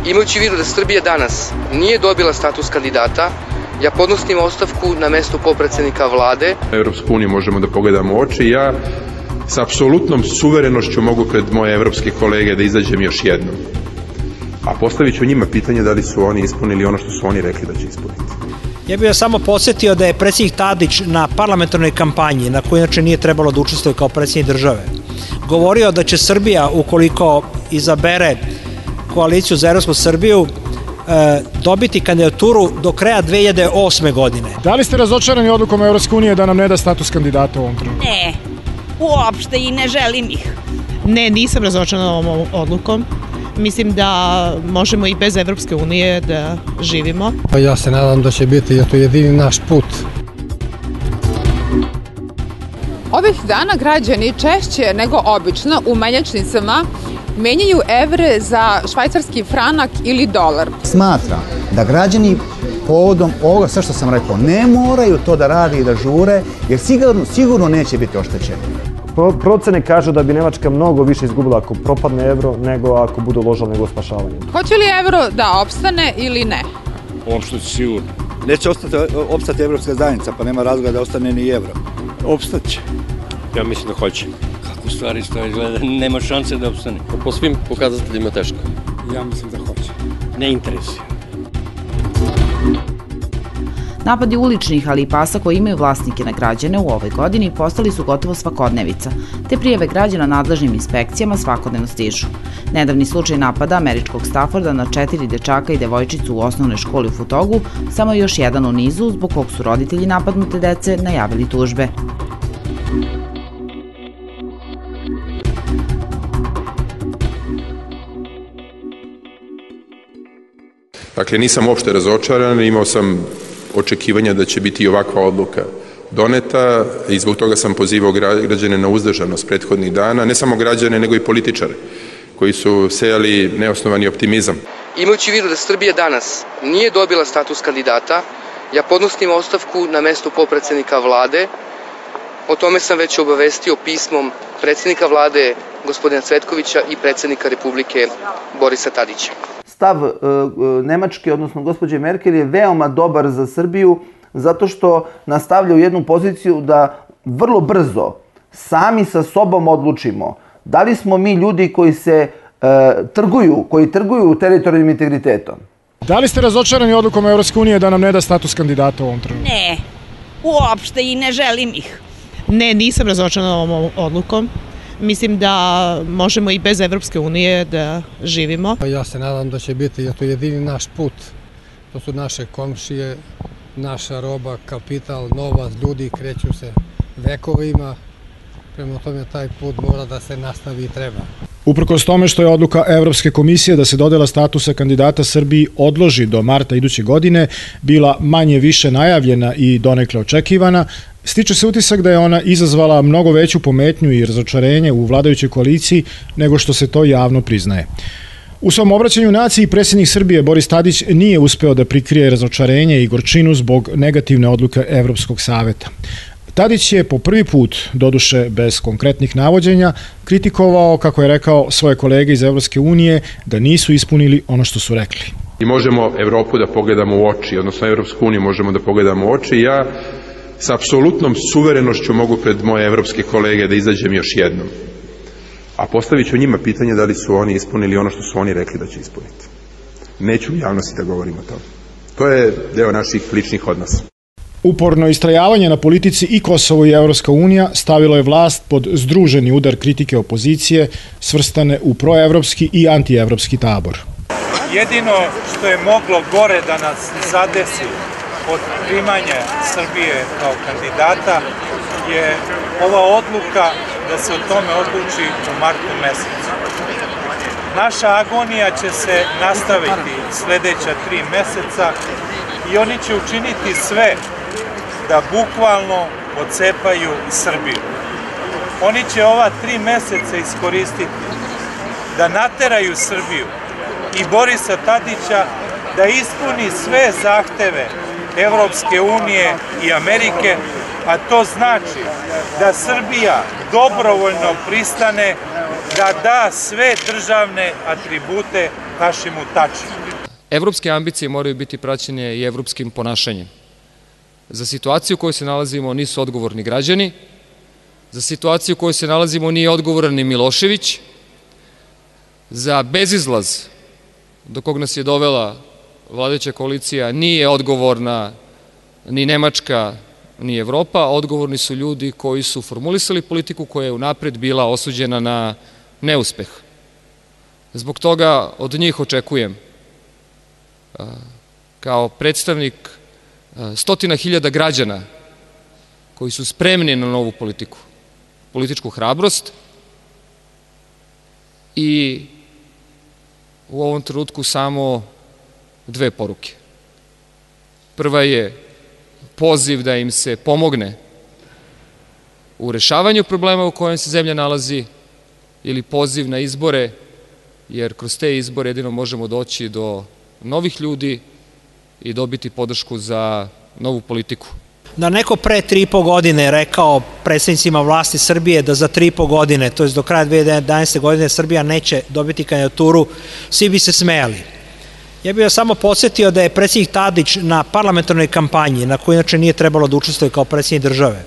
Imajući u vidu da Srbija danas nije dobila status kandidata, ja podnosim ostavku na mesto potpredsednika vlade. Evropsku uniju možemo da pogledamo u oči. Ja sa apsolutnom suverenošću mogu pred moje evropske kolege da izađem još jednom. A postavit ću njima pitanje da li su oni ispunili ono što su oni rekli da će ispuniti. Ja bih vas samo podsjetio da je predsjednik Tadić na parlamentarnoj kampanji, na kojoj inače nije trebalo da učestvuje kao predsjednik države, govorio da će Srbija, ukoliko izabere koaliciju za Evropsku Srbiju, dobiti kandidaturu do kraja 2008. godine. Da li ste razočarani odlukom Evropske unije da nam ne da status kandidata u ovom trenutku? Ne, uopšte i ne želim ih. Ne, nisam razočarana ovom odlukom. Mislim da možemo i bez Evropske unije da živimo. Ja se nadam da će biti to jedini naš put. Ovih dana građani češće nego obično u menjačnicama menjaju evre za švajcarski franak ili dolar. Smatram da građani povodom ovoga, sve što sam rekao, ne moraju to da radi i da žure, jer sigurno neće biti oštećeni. Procene kažu da bi Nemačka mnogo više izgubila ako propadne evro nego ako bude uložila nego spašavanje. Hoće li evro da opstane ili ne? Opšte sigurno. Neće opstati evropska zajednica, pa nema razloga da ostane ni evro. Opstaće. Ja mislim da hoće. Kako stvari stoje izgleda, nema šanse da opstane. Po svim pokazateljima teško. Ja mislim da hoće. Ne interesuje. Napadi uličnih, ali i pasa koji imaju vlasnike na građane u ovoj godini postali su gotovo svakodnevica, te prijave građana nadležnim inspekcijama svakodnevno stižu. Nedavni slučaj napada američkog Stafforda na 4 dečaka i devojčicu u osnovnoj školi u Futogu samo je još jedan u nizu zbog kog su roditelji napadnute dece najavili tužbe. Dakle, nisam uopšte razočaran, imao sam očekivanja da će biti i ovakva odluka doneta i zbog toga sam pozivao građane na uzdržanost prethodnih dana, ne samo građane nego i političare koji su sejali neosnovani optimizam. Imajući u vidu da Srbija danas nije dobila status kandidata, ja podnosim ostavku na mesto potpredsednika vlade. O tome sam već obavestio pismom predsjednika vlade gospodina Cvetkovića i predsjednika Republike Borisa Tadića. Stav Nemačke, odnosno gospođe Merkel, je veoma dobar za Srbiju zato što nastavlja u jednu poziciju da vrlo brzo sami sa sobom odlučimo da li smo mi ljudi koji se trguju teritorijalnim integritetom. Da li ste razočarani odlukom Evropske unije da nam ne da status kandidata u ovom trenutku? Ne, uopšte i ne želim ih. Ne, nisam razočarana ovom odlukom. Mislim da možemo i bez Evropske unije da živimo. Ja se nadam da će biti to jedini naš put. To su naše komšije, naša roba, kapital, novac, ljudi kreću se vekovima. Prema tome taj put mora da se nastavi i treba. Uprkos tome što je odluka Evropske komisije da se dodela statusa kandidata Srbiji odloži do marta iduće godine bila manje više najavljena i donekle očekivana, stiče se utisak da je ona izazvala mnogo veću pometnju i razočarenje u vladajućoj koaliciji nego što se to javno priznaje. U svom obraćanju naciji predsjednik Srbije Boris Tadić nije uspeo da prikrije razočarenje i gorčinu zbog negativne odluke Evropskog saveta. Tadić je po prvi put, doduše bez konkretnih navođenja, kritikovao, kako je rekao, svoje kolege iz Evropske unije da nisu ispunili ono što su rekli. I možemo Evropu da pogledamo u oči, odnosno Evropsku uniju možemo da pogledamo u oči. Ja sa apsolutnom suverenošću mogu pred moje evropske kolege da izađem još jednom. A postavit ću njima pitanje da li su oni ispunili ono što su oni rekli da će ispuniti. Neću u javnosti da govorim o tome. To je deo naših ličnih odnosa. Uporno istrajavanje na politici i Kosovo i Evropska unija stavilo je vlast pod združeni udar kritike opozicije svrstane u proevropski i antievropski tabor. Jedino što je moglo gore da nas zadesi od primanja Srbije kao kandidata je ova odluka da se o tome odluči u martu mesecu. Naša agonija će se nastaviti sledeća 3 meseca i oni će učiniti sve da bukvalno odcepaju Srbiju. Oni će ova 3 meseca iskoristiti da nateraju Srbiju i Borisa Tadića da ispuni sve zahteve Evropske unije i Amerike, a to znači da Srbija dobrovoljno pristane da da sve državne atribute Hašimu Tačiju. Evropske ambicije moraju biti praćene i evropskim ponašanjem. Za situaciju u kojoj se nalazimo nisu odgovorni građani, za situaciju u kojoj se nalazimo nije odgovoran ni Milošević, za bezizlaz do kog nas je dovela vladajuća koalicija nije odgovorna ni Nemačka, ni Evropa, odgovorni su ljudi koji su formulisali politiku koja je unapred bila osuđena na neuspeh. Zbog toga od njih očekujem, kao predstavnik 100.000 građana koji su spremni na novu politiku, političku hrabrost i u ovom trenutku samo 2 poruke. Prva je poziv da im se pomogne u rešavanju problema u kojem se zemlja nalazi ili poziv na izbore, jer kroz te izbore jedino možemo doći do novih ljudi i dobiti podršku za novu politiku. Da neko pre 3,5 godine rekao predstavnicima vlasti Srbije da za 3,5 godine, to je do kraja 2011. godine, Srbija neće dobiti kandidaturu, svi bi se smejali. Ja bih vas samo podsjetio da je predsjednik Tadić na parlamentarnoj kampanji, na kojoj inače nije trebalo da učestvuje kao predsjednik države,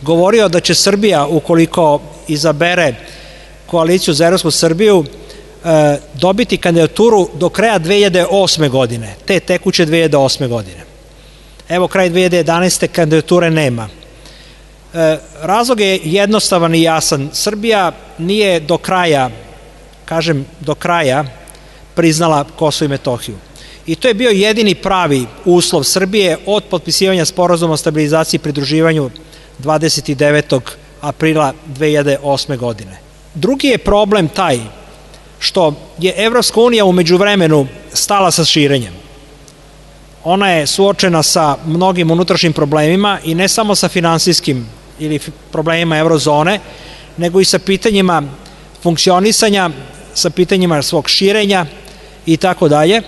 govorio da će Srbija, ukoliko izabere koaliciju za Evropsku Srbiju, dobiti kandidaturu do kraja 2008. godine, te tekuće 2008. godine. Evo, kraj 2011. kandidature nema. Razlog je jednostavan i jasan. Srbija nije do kraja, kažem do kraja, priznala Kosovo i Metohiju. I to je bio jedini pravi uslov Srbije od potpisivanja sporazuma o stabilizaciji i pridruživanju 29. aprila 2008. godine. Drugi je problem taj što je Evropska unija umeđu vremenu stala sa širenjem. Ona je suočena sa mnogim unutrašnjim problemima i ne samo sa finansijskim ili problemima eurozone, nego i sa pitanjima funkcionisanja, sa pitanjima svog širenja i tako dalje.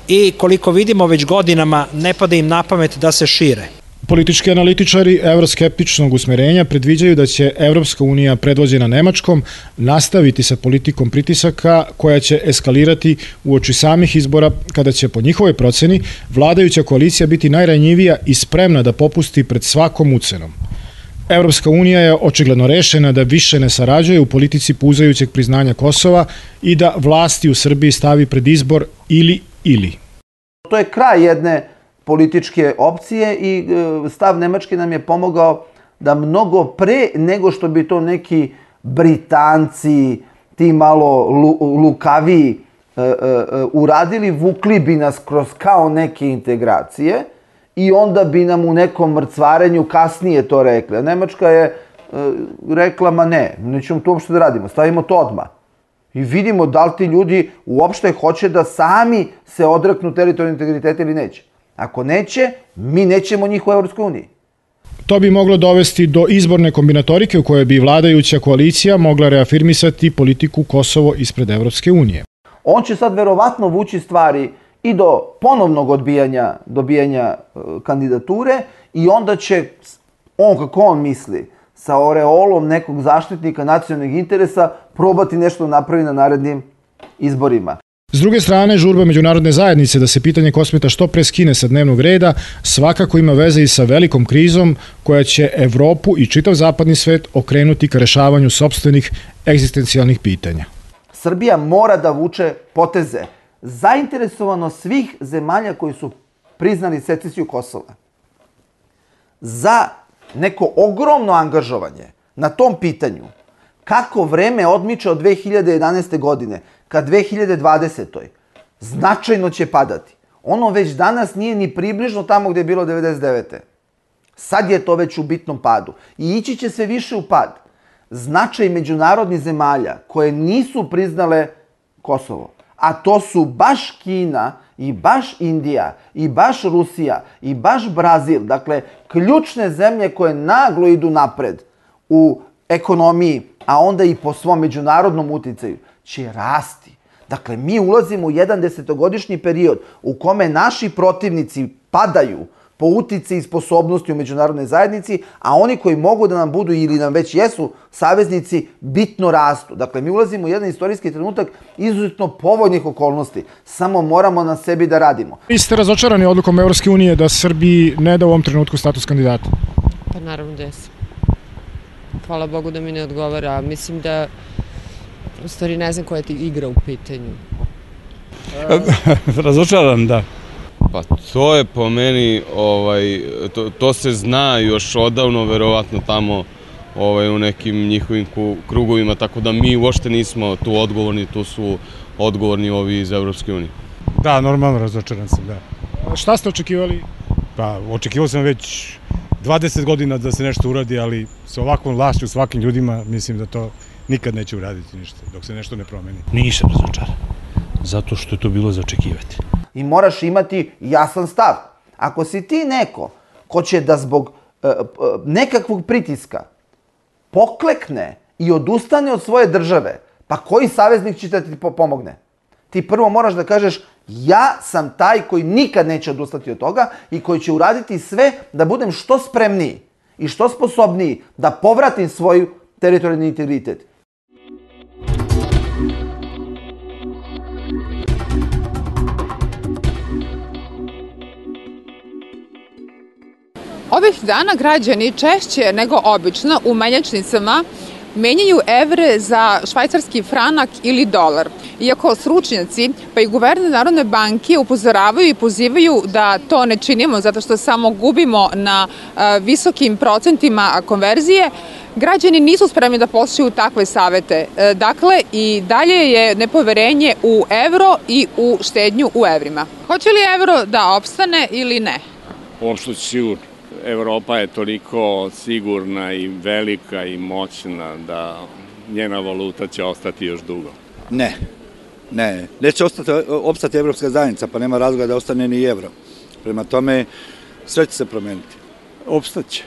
I koliko vidimo već godinama ne pada im na pamet da se šire. Politički analitičari evroskeptičnog usmerenja predviđaju da će Evropska unija predvođena Nemačkom nastaviti sa politikom pritisaka koja će eskalirati uoči samih izbora kada će po njihovoj proceni vladajuća koalicija biti najranjivija i spremna da popusti pred svakom ucenom. Evropska unija je očigledno rešena da više ne sarađuje u politici puzajućeg priznanja Kosova i da vlasti u Srbiji stavi pred izbor ili. To je kraj jedne političke opcije i stav Nemačke nam je pomogao da mnogo pre nego što bi to neki Britanci, ti malo lukaviji uradili, vukli bi nas kroz kao neke integracije i onda bi nam u nekom mrcvarenju kasnije to rekli. Nemačka je rekla, ma ne, nećemo to uopšte da radimo, stavimo to odmah. I vidimo da li ti ljudi uopšte hoće da sami se odreknu teritorijalnog integriteta ili neće. Ako neće, mi nećemo njih u Evropskoj uniji. To bi moglo dovesti do izborne kombinatorike u kojoj bi vladajuća koalicija mogla reafirmisati politiku Kosovo ispred Evropske unije. On će sad verovatno vući stvari i do ponovnog dobijanja kandidature i onda će on, kako on misli, sa oreolom nekog zaštitnika nacionalnih interesa probati nešto napravi na narednim izborima. S druge strane, žurba međunarodne zajednice da se pitanje Kosmeta što pre skine sa dnevnog reda svakako ima veze i sa velikom krizom koja će Evropu i čitav zapadni svet okrenuti ka rešavanju sopstvenih egzistencijalnih pitanja. Srbija mora da vuče poteze zainteresovano svih zemalja koji su priznali secesiju Kosova za neko ogromno angažovanje na tom pitanju. Kako vreme odmiče od 2011. godine ka 2020. značajno će padati. Ono već danas nije ni približno tamo gde je bilo 1999. Sad je to već u bitnom padu. I ići će se više u pad. Značaj međunarodnih zemalja koje nisu priznale Kosovo, a to su baš Kina i baš Indija, i baš Rusija, i baš Brazil, dakle, ključne zemlje koje naglo idu napred u ekonomiji, a onda i po svom međunarodnom uticaju, će rasti. Dakle, mi ulazimo u jedan 10-godišnji period u kome naši protivnici padaju po utici i sposobnosti u međunarodnoj zajednici, a oni koji mogu da nam budu ili nam već jesu saveznici, bitno rastu. Dakle, mi ulazimo u jedan istorijski trenutak izuzetno povoljnih okolnosti. Samo moramo na sebi da radimo. Vi ste razočarani odlukom Evropske unije da Srbiji ne da u ovom trenutku status kandidata? Pa naravno da jesam. Hvala Bogu da mi ne odgovara. Mislim da, u stvari, ne znam koja je igra u pitanju. Razočaran, da. Pa to je po meni, to se zna još odavno, verovatno tamo u nekim njihovim krugovima, tako da mi uopšte nismo tu odgovorni, tu su odgovorni ovi iz Evropske unije. Da, normalno razočaran sam, da. Šta ste očekivali? Pa očekivao sam već 20 godina da se nešto uradi, ali sa ovakvom vlašću, svakim ljudima, mislim da to nikad neće uraditi ništa, dok se nešto ne promeni. Nisam razočaran, zato što je to bilo za očekivati. I moraš imati jasan stav. Ako si ti neko ko će da zbog nekakvog pritiska poklekne i odustane od svoje države, pa koji saveznik će da ti pomogne? Ti prvo moraš da kažeš ja sam taj koji nikad neće odustati od toga i koji će uraditi sve da budem što spremniji i što sposobniji da povratim svoj teritorijalni integritet. Ovih dana građani češće nego obično u menjačnicama menjaju evre za švajcarski franak ili dolar. Iako stručnjaci, pa i guverner Narodne banke upozoravaju i pozivaju da to ne činimo zato što samo gubimo na visokim procentima konverzije, građani nisu spremni da poslušaju takve savete. Dakle, i dalje je nepoverenje u evro i u štednju u evrima. Hoće li evro da opstane ili ne? Uopšte sigurno. Evropa je toliko sigurna i velika i moćna da njena valuta će ostati još dugo. Ne. Neće opstati Evropska zajednica, pa nema razloga da ostane ni evro. Prema tome, sve će se promeniti. Opstaće.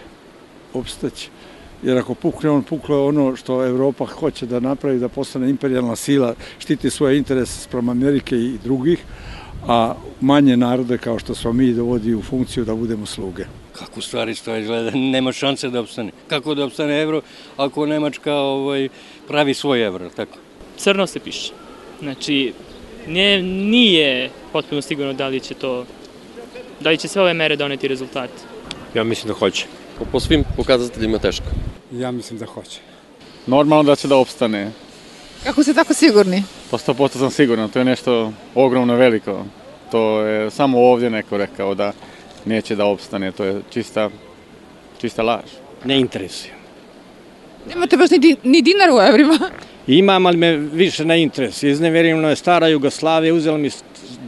Jer ako pukne ono što Evropa hoće da napravi, da postane imperijalna sila, štiti svoje interese sprem Amerike i drugih, a manje narode kao što smo mi dovodi u funkciju da budemo sluge. Kako stvari stoje izgleda, nema šanse da opstane. Kako da opstane evro ako Nemačka pravi svoj evro, tako? Crno se piše. Znači, nije potpuno sigurno da li će sve ove mere doneti rezultate. Ja mislim da hoće. Po svim pokazateljima teško. Ja mislim da hoće. Normalno da će da opstane. Kako ste tako sigurni? Po 100% sam siguran, to je nešto ogromno veliko. To je samo ovdje neko rekao da neće da opstane, to je čista laž. Ne interesuje. Nemate baš ni dinar u evrima? Imam, ali me više ne interesuje. Izneverivno je stara Jugoslavija, uzela mi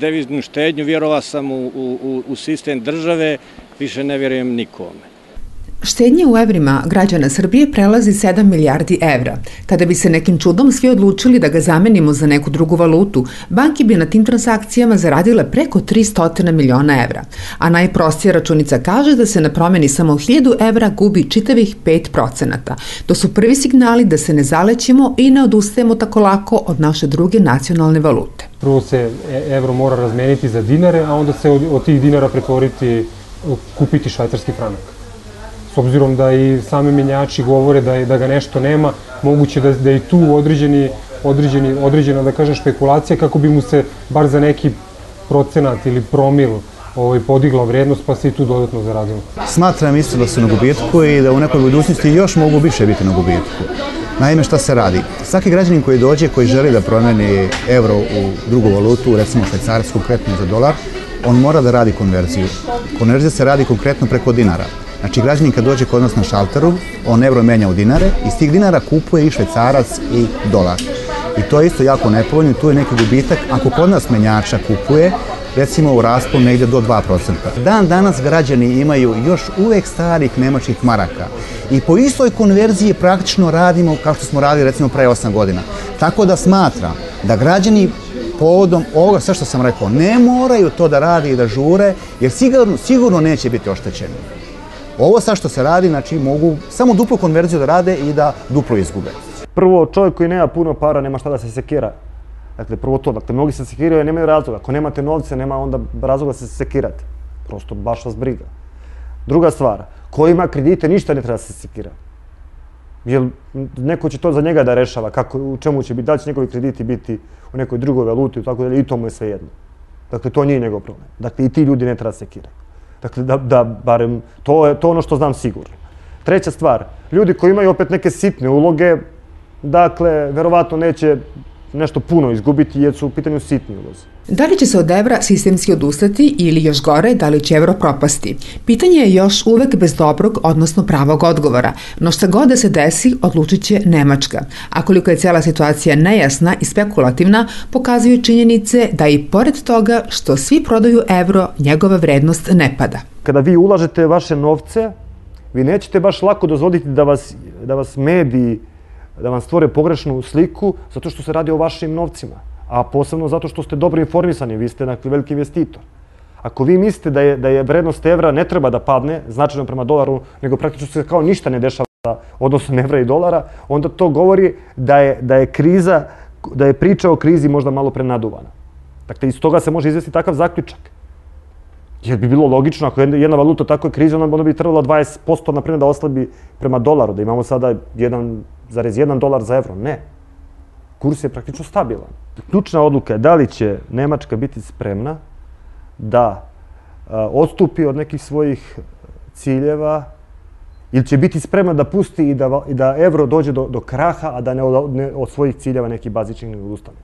deviznu štednju, vjerovao sam u sistem države, više ne vjerujem nikome. Štednje u evrima građana Srbije prelazi 7 milijardi evra. Kada bi se nekim čudom svi odlučili da ga zamenimo za neku drugu valutu, banke bi na tim transakcijama zaradile preko 300 miliona evra. A najprostija računica kaže da se na promeni samo 1000 evra gubi čitavih 5%. To su prvi signali da se ne zalećemo i ne odustajemo tako lako od naše druge nacionalne valute. Prvo se evro mora razmeniti za dinare, a onda se od tih dinara kupiti švajcarski franak. S obzirom da i sami menjači govore da ga nešto nema, moguće da je i tu određena, da kažem, špekulacija kako bi mu se bar za neki procenat ili promil podigla vrednost, pa se i tu dodatno zaradilo. Smatram isto da su na gubitku i da u nekoj budućnosti još mogu više biti na gubitku. Naime, šta se radi? Svaki građanin koji dođe, koji želi da promeni evro u drugu valutu, recimo švajcarac konkretno za dolar, on mora da radi konverziju. Konverzija se radi konkretno preko dinara. Znači, građanin kad dođe kod nas na šalteru, on evro menja u dinare, iz tih dinara kupuje i švajcarac i dolar. I to je isto jako nepovoljno, tu je neki gubitak. Ako kod nas menjača kupuje, recimo u rasponu negdje do 2%. Dan danas građani imaju još uvek starih nemačkih maraka i po istoj konverziji praktično radimo kao što smo radili recimo pre 8 godina. Tako da smatram da građani povodom ovoga sve što sam rekao. Ne moraju to da radi i da žure, jer sigurno neće biti oštećeni. Ovo sad što se radi, znači mogu samo duplu konverziju da rade i da duplo izgube. Prvo, čovjek koji nema puno para, nema šta da se sekira. Dakle, prvo to. Dakle, mnogi se sekiraju, nemaju razloga. Ako nemate novce, nema onda razloga da se sekirate. Prosto, baš vas briga. Druga stvar, ko ima kredite, ništa ne treba da se sekira. Jer neko će to za njega da rešava, u čemu će biti, da li će njegovi krediti biti u nekoj drugoj valuti, i to mu je sve jedno. Dakle, to nije njegov problem. Dakle, i ti ljudi ne treba da sekiraju. Dakle, barem, to je ono što znam sigurno. Treća stvar, ljudi koji imaju opet neke sitne uloge, dakle, verovatno neće nešto puno izgubiti jer su u pitanju sitni ulozi. Da li će se od evra sistemski odustati ili još gore, da li će evro propasti? Pitanje je još uvek bez dobrog, odnosno pravog odgovora, no šta god da se desi, odlučit će Nemačka. A koliko je cijela situacija nejasna i spekulativna, pokazuju činjenice da i pored toga što svi prodaju evro, njegova vrednost ne pada. Kada vi ulažete vaše novce, vi nećete baš lako dozvoliti da vas mediji, da vam stvore pogrešnu sliku, zato što se radi o vašim novcima. A posebno zato što ste dobro informisani, vi ste veliki investitor. Ako vi mislite da je vrednost evra ne treba da padne, značajno prema dolaru, nego praktično se kao ništa ne dešava odnosno evra i dolara, onda to govori da je kriza, da je priča o krizi možda malo prenaduvana. Dakle, iz toga se može izvesti takav zaključak. Jer bi bilo logično, ako jedna valuta tako je kriza, onda bi trebalo 20% naprimjer da oslabi prema dolaru, da imamo sada 1,1 dolar za evro. Ne. Kurs je praktično stabilan. Ključna odluka je da li će Nemačka biti spremna da odstupi od nekih svojih ciljeva ili će biti spremna da pusti i da evro dođe do kraha, a da ne od svojih ciljeva neki bazičnih ne odustane.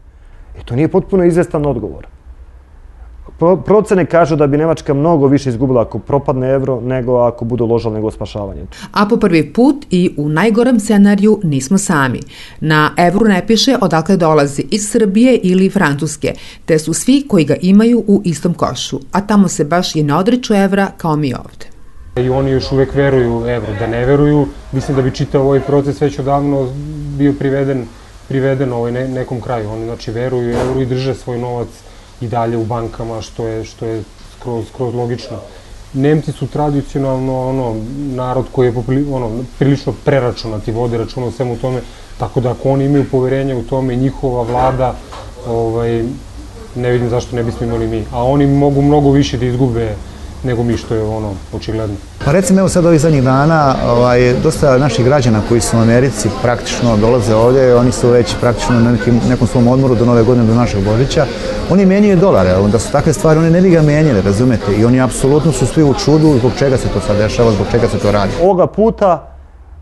I to nije potpuno izvestan odgovor. Procene kažu da bi Nemačka mnogo više izgubila ako propadne evro nego ako bude uložila nego spašavanje. A po prvi put i u najgorem scenariju nismo sami. Na evru ne piše odakle dolazi iz Srbije ili Francuske, te su svi koji ga imaju u istom košu, a tamo se baš i ne odriču evra kao mi ovde. I oni još uvek veruju evru. Da ne veruju, mislim da bi čitav ovaj proces već odavno bio priveden nekom kraju. Oni znači veruju evru i drže svoj novac i dalje u bankama, što je skroz logično. Nemci su tradicionalno narod koji je prilično preračunat i vode računa o svemu tome, tako da ako oni imaju poverenje u tome i njihova vlada, ne vidim zašto ne bismo imali mi. A oni mogu mnogo više da izgube nego mi, što je očigledno. Pa recimo, evo sad ovih zadnjih dana, dosta naših građana koji su u Americi praktično dolaze ovdje, oni su već praktično na nekom svom odmoru do Nove godine, do našeg Božića, oni menjaju dolare, da su takve stvari, oni ne bi ga menjali, razumete, i oni apsolutno su svi u čudu zbog čega se to sad dešava, zbog čega se to radi. Ovoga puta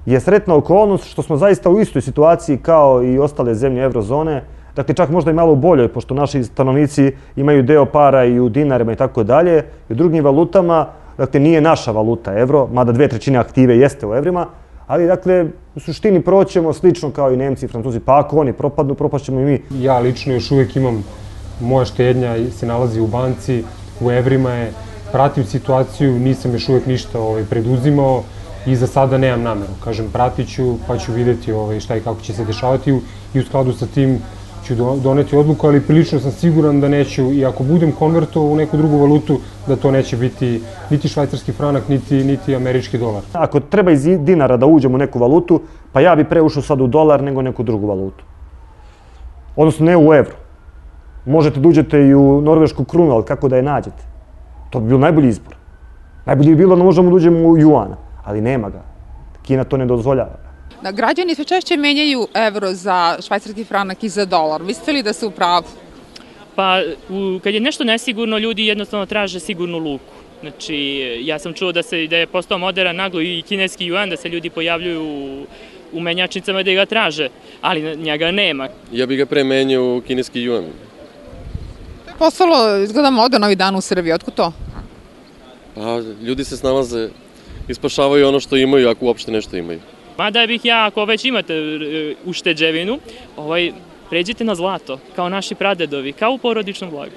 je sretna okolnost što smo zaista u istoj situaciji kao i ostale zemlje eurozone, dakle čak možda i malo boljoj, pošto naši stanovnici imaju deo para i u dinarima i tako dalje, i u drugim valutama, dakle nije naša valuta evro, mada 2/3 aktive jeste u evrima, ali dakle u suštini proćemo slično kao i Nemci i Francuzi, pa ako oni propadnu, propašćemo i mi. Ja lično još uvijek imam, moja štednja se nalazi u banci, u evrima je, pratim situaciju, nisam još uvijek ništa preduzimao i za sada nemam nameru. Kažem, pratit ću pa ću vidjeti šta i kako će se dešavati i u skladu sa tim ću doneti odluku, ali prilično sam siguran da neću, i ako budem konvertovao u neku drugu valutu, da to neće biti niti švajcarski franak, niti američki dolar. Ako treba iz dinara da uđem u neku valutu, pa ja bi preušao sad u dolar nego neku drugu valutu. Odnosno ne u evro. Možete da uđete i u norvešku krunu, ali kako da je nađete? To bi bio najbolji izbor. Najbolji bi bilo da možemo da uđemo u juana, ali nema ga. Kina to ne dozvoljava. Građani sve češće menjaju evro za švajcarski franak i za dolar. Mislite li da se u pravu? Pa, kad je nešto nesigurno, ljudi jednostavno traže sigurnu luku. Znači, ja sam čuo da je postao moderan naglo i kineski juan, da se ljudi pojavljuju u menjačnicama da ga traže, ali njega nema. Ja bih ga premenio u kineski juan. To je postalo, izgleda moderno ovih dana u Srbiji. Otkud to? Pa, ljudi se snalaze i spašavaju ono što imaju, ako uopšte nešto imaju. Mada bih ja, ako već imate ušteđevinu, pređite na zlato, kao naši pradedovi, kao u porodičnom blagu.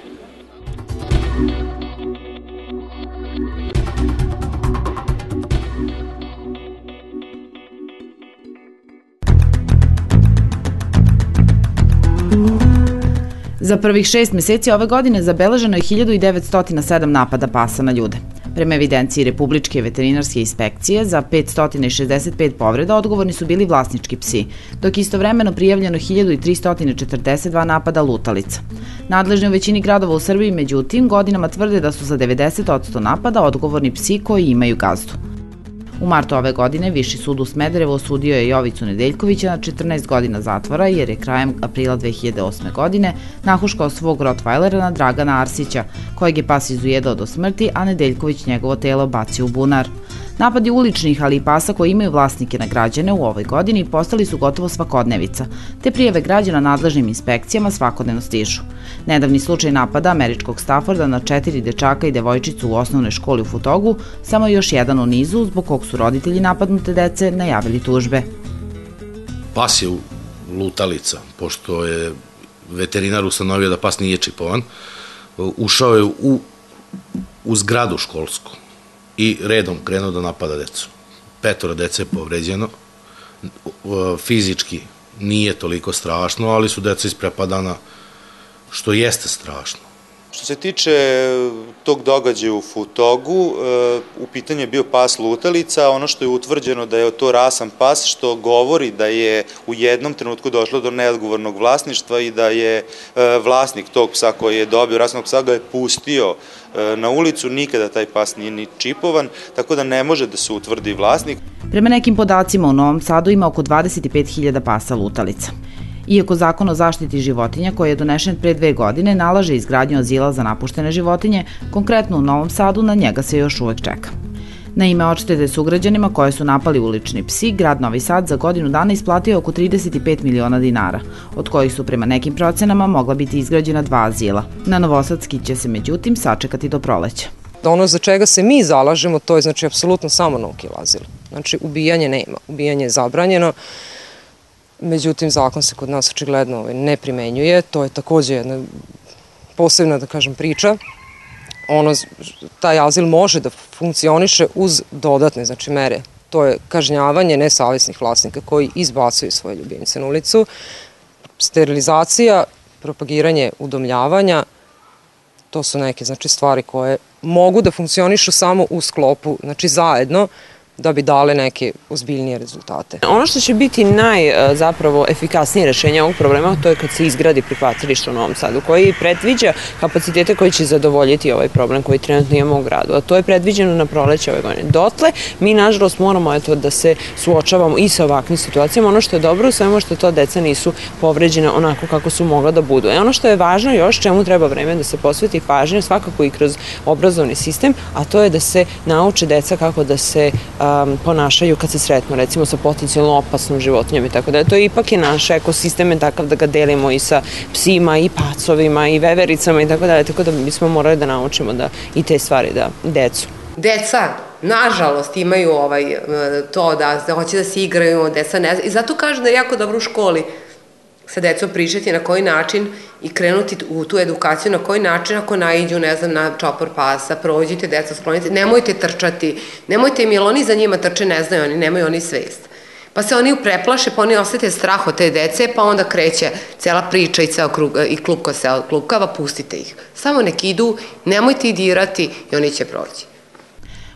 Za prvih 6 meseci ove godine zabeleženo je 1907 napada pasa na ljude. Prema evidenciji Republičke veterinarske inspekcije, za 565 povreda odgovorni su bili vlasnički psi, dok istovremeno prijavljeno 1342 napada lutalica. Nadležni u većini gradova u Srbiji, međutim, godinama tvrde da su za 90% napada odgovorni psi koji imaju gazdu. U martu ove godine Viši sud u Smederevu osudio je Jovicu Nedeljkovića na 14 godina zatvora jer je krajem aprila 2008. godine nahuškao svog Rottweilera na Dragana Arsića, kojeg je pas izujedao do smrti, a Nedeljković njegovo telo bacio u bunar. Napadi uličnih, ali i pasa koji imaju vlasnike na građane u ovoj godini postali su gotovo svakodnevica, te prijave građana nadležnim inspekcijama svakodnevno stižu. Nedavni slučaj napada američkog Stafforda na 4 dečaka i devojčicu u osnovnoj školi u Futogu samo je još jedan u nizu zbog kog su roditelji napadnute dece najavili tužbe. Pas je lutalica, pošto je veterinar ustanovio da pas nije čipovan, ušao je u zgradu školsku i redom krenuo da napada decu. 5 dece je povređeno, fizički nije toliko strašno, ali su deca isprepadana, što jeste strašno. Što se tiče tog događaja u Futogu, u pitanju je bio pas lutalica, ono što je utvrđeno da je to rasan pas, što govori da je u jednom trenutku došlo do neodgovornog vlasništva i da je vlasnik tog psa koji je dobio rasanog psa ga je pustio na ulicu, nikada taj pas nije ni čipovan, tako da ne može da se utvrdi vlasnik. Prema nekim podacima u Novom Sadu ima oko 25.000 pasa lutalica. Iako Zakon o zaštiti životinja, koji je donešen pre 2 godine, nalaže izgradnju azila za napuštene životinje, konkretno u Novom Sadu na njega se još uvek čeka. Na ime odštete sugrađanima koje su napali ulični psi, grad Novi Sad za godinu dana isplatio oko 35 miliona dinara, od kojih su prema nekim procenama mogla biti izgrađena 2 azila. Na Novosadski će se međutim sačekati do proleća. Ono za čega se mi zalažemo, to je znači apsolutno samo no-kill azil. Znači ubijanje nema, ubijanje je zabranjeno. Međutim, zakon se kod nas očigledno ne primenjuje. To je takođe jedna posebna, da kažem, priča. Taj azil može da funkcioniše uz dodatne, znači, mere. To je kažnjavanje nesavesnih vlasnika koji izbacuju svoje ljubimce na ulicu, sterilizacija, propagiranje udomljavanja. To su neke, znači, stvari koje mogu da funkcionišu samo u sklopu, znači, zajedno, da bi dale neke ozbiljnije rezultate. Ono što će biti zapravo efikasnije rešenje ovog problema, to je kad se izgradi prihvatilište u Novom Sadu, koji predviđa kapacitete koji će zadovoljiti ovaj problem koji trenutno imamo u gradu, a to je predviđeno na proleće ove godine. Dotle, mi nažalost moramo da se suočavamo i sa ovakvim situacijama. Ono što je dobro u svemu što to deca nisu povređene onako kako su mogla da budu. Ono što je važno još, čemu treba vreme da se posveti pažnje, svakako i kroz obrazovni sistem, a to je da se nauče deca kako da se ponašaju kad se sretnu, recimo sa potencijalno opasnom životinjom i tako da. To ipak je naš ekosistem je takav da ga delimo i sa psima i pacovima i vevericama i tako da mi smo morali da naučimo da i te stvari da decu. Deca, nažalost, imaju to da hoće da se igraju, deca ne zna. I zato kažem da je jako dobro u školi sa decom pričati na koji način i krenuti u tu edukaciju, na koji način ako naiđu, ne znam, na čopor pasa, prođite, deca sklonite, nemojte trčati, nemojte im, jer oni za njima trče, ne znaju oni, nemaju oni svest. Pa se oni preplaše, pa oni osete strah od te dece, pa onda kreće cela priča i ceo krug, i klupka se odklupkava, pustite ih. Samo nek idu, nemojte ih dirati i oni će proći.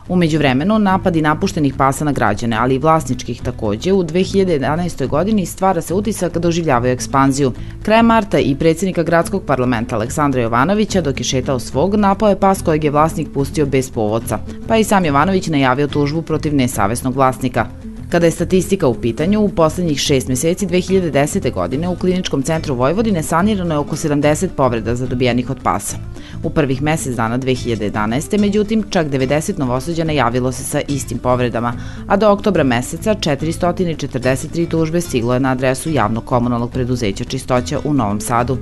Umeđu vremenu, napadi napuštenih pasa na građane, ali i vlasničkih takođe, u 2011. godini stvara se utisak da doživljavaju ekspanziju. Krajem marta i predsjednika gradskog parlamenta Aleksandra Jovanovića, dok je šetao svog, napao je pas kojeg je vlasnik pustio bez povodca, pa i sam Jovanović najavio tužbu protiv nesavesnog vlasnika. Kada je statistika u pitanju, u poslednjih 6 meseci 2010. godine u Kliničkom centru Vojvodine sanirano je oko 70 povreda zadobijenih od pasa. U prvih mesec dana 2011. međutim, čak 90 Novosađana javilo se sa istim povredama, a do oktobra meseca 443 tužbe stiglo je na adresu javnog komunalnog preduzeća Čistoća u Novom Sadu.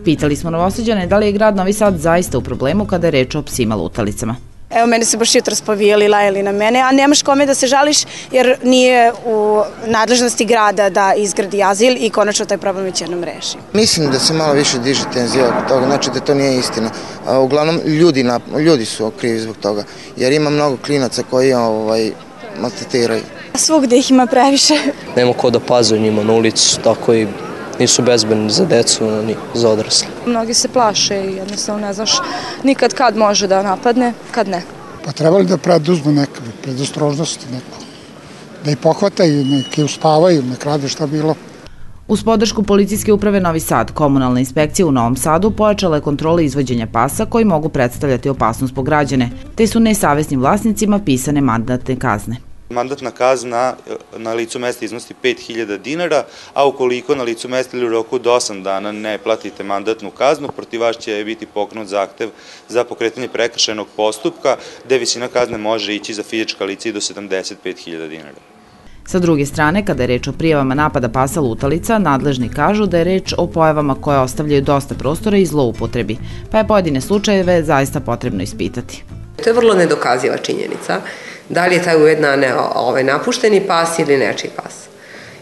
Pitali smo Novosađane da li je grad Novi Sad zaista u problemu kada je reč o psima lutalicama. Evo, mene se baš jutros povijeli, lajali na mene, a nemaš kome da se žališ jer nije u nadležnosti grada da izgradi azil i konačno taj problem već jednom reši. Mislim da se malo više diže tenzija oko toga, znači da to nije istina. Uglavnom, ljudi su krivi zbog toga, jer ima mnogo klinaca koji maltretiraju. Svugde ih ima previše. Nema ko da pazi njima na ulicu, tako i nisu bezbedni za decu ni za odrasle. Mnogi se plaše i jednostavno ne znaš nikad kad može da napadne, kad ne. Pa trebali da preduzmu neke predostrožnosti, da ih pohvataju, neki uspavaju, nek rade šta bilo. Uz podršku Policijske uprave Novi Sad, komunalna inspekcija u Novom Sadu pojačala je kontrole izvođenja pasa koji mogu predstavljati opasnost po građane, te su nesavesnim vlasnicima pisane mandatne kazne. Mandatna kazna na licu mesta iznosi 5.000 dinara, a ukoliko na licu mesta ili u roku od 8 dana ne platite mandatnu kaznu, protiv vas će biti pokrenut zahtev za pokretanje prekršajnog postupka, gde visina kazne može ići za fizička lica i do 75.000 dinara. Sa druge strane, kada je reč o prijavama napada pasa lutalica, nadležni kažu da je reč o pojavama koje ostavljaju dosta prostora i zloupotrebi, pa je pojedine slučajeve zaista potrebno ispitati. To je vrlo nedokaziva činjenica, da li je taj ujedna napušteni pas ili nečiji pas.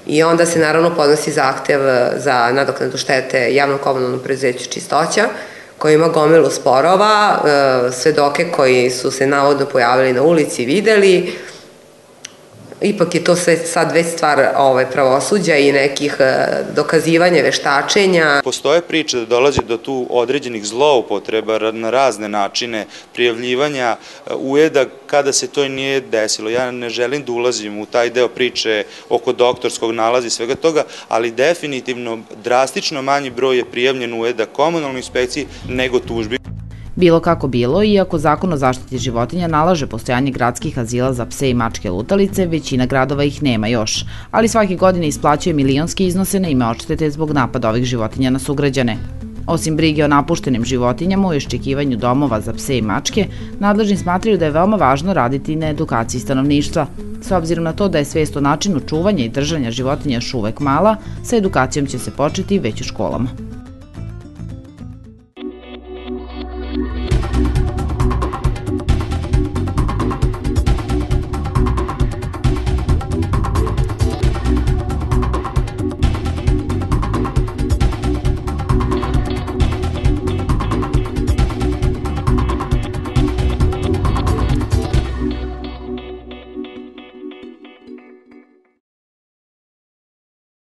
I onda se naravno podnosi zahtev za nadoknadu štete javnom komunalnom preduzeću Čistoća, koji ima gomilu sporova, svedoke koji su se navodno pojavili na ulici videli. Ipak je to sve sad već stvar pravosuđa i nekih dokazivanja, veštačenja. Postoje priče da dolazi do tu određenih zloupotreba na razne načine, prijavljivanja ujeda kada se to nije desilo. Ja ne želim da ulazim u taj deo priče oko doktorskog nalaza i svega toga, ali definitivno drastično manji broj je prijavljen ujeda komunalnoj inspekciji nego tužbi. Bilo kako bilo, iako Zakon o zaštiti životinja nalaže postojanje gradskih azila za pse i mačke lutalice, većina gradova ih nema još, ali svake godine isplaćuje milionske iznose na ime odštete zbog napada ovih životinja na sugrađane. Osim brige o napuštenim životinjama u iščekivanju domova za pse i mačke, nadležni smatraju da je veoma važno raditi na edukaciji stanovništva. S obzirom na to da je svest o načinu čuvanja i držanja životinja još uvek mala, sa edukacijom će se početi već u školama.